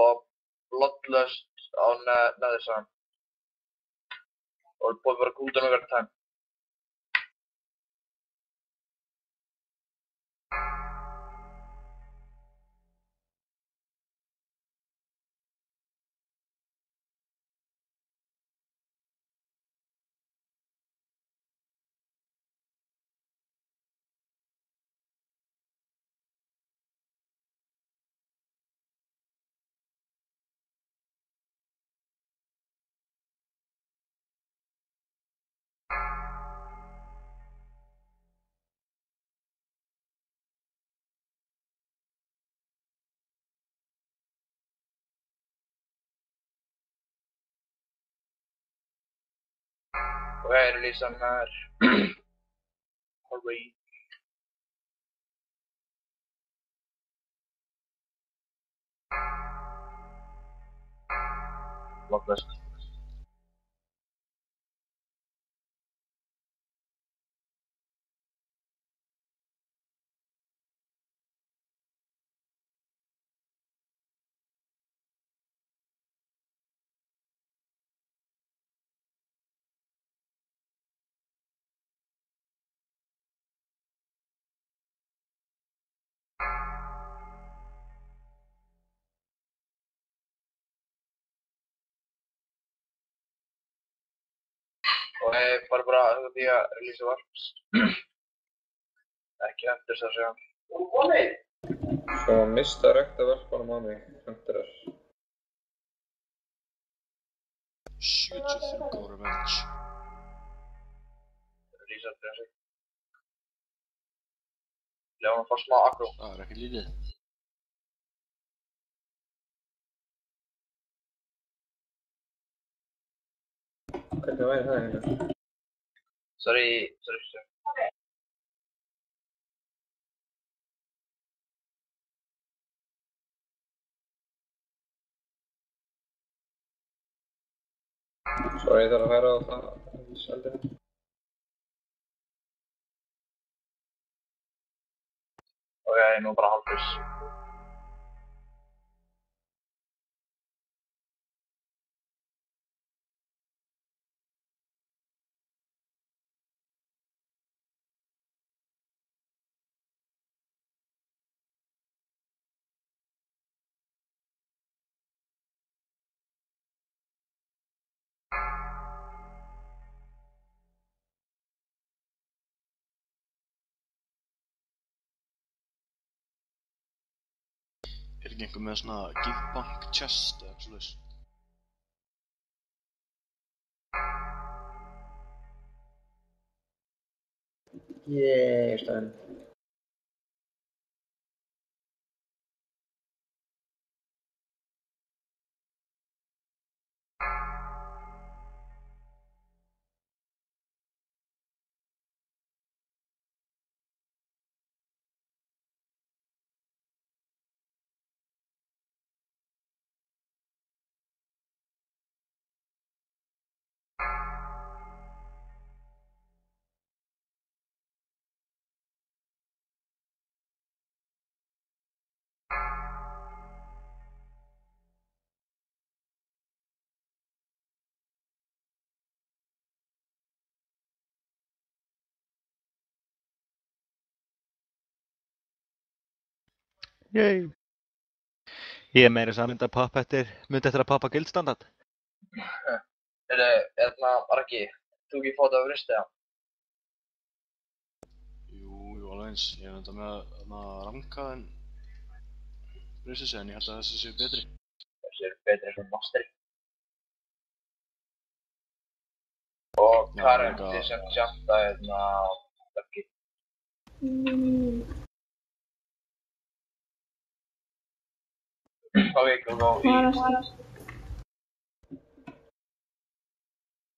og bloodlust á neðri og búið bara kútan okkar tæm. Og releasa maður. Hurry. Bloodlust. Og bara því að releasa varps. Ekki eftir þess að segja. Svo mista rekta varpanum á mig, Hunterar. 75 ára match. Releasa eftir þessu. Lefa hann að fá smá aggro. Það ekki lítið. Hvernig væri það hérna? Sorry. Svo ég þarf að færa á það seldinu. Ok, nú bara hálfis. Ekki einhver með svona Giftbank chest eða eitthvað svoleiðis? Ég er staðinn. Yay. Ég meira þess að myndi eftir að poppa guildstandard. Raggi, þú ekki fótt af ristið það? Jú, alveg eins. Ég er enda með að ranka en Brissis en ég held að þessi séu betri. Þessi eru betri sem masteri. Og Karen, þið sem tjanta Raggi. Ok, go í...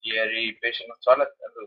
Ég er í basement toilet, en þú?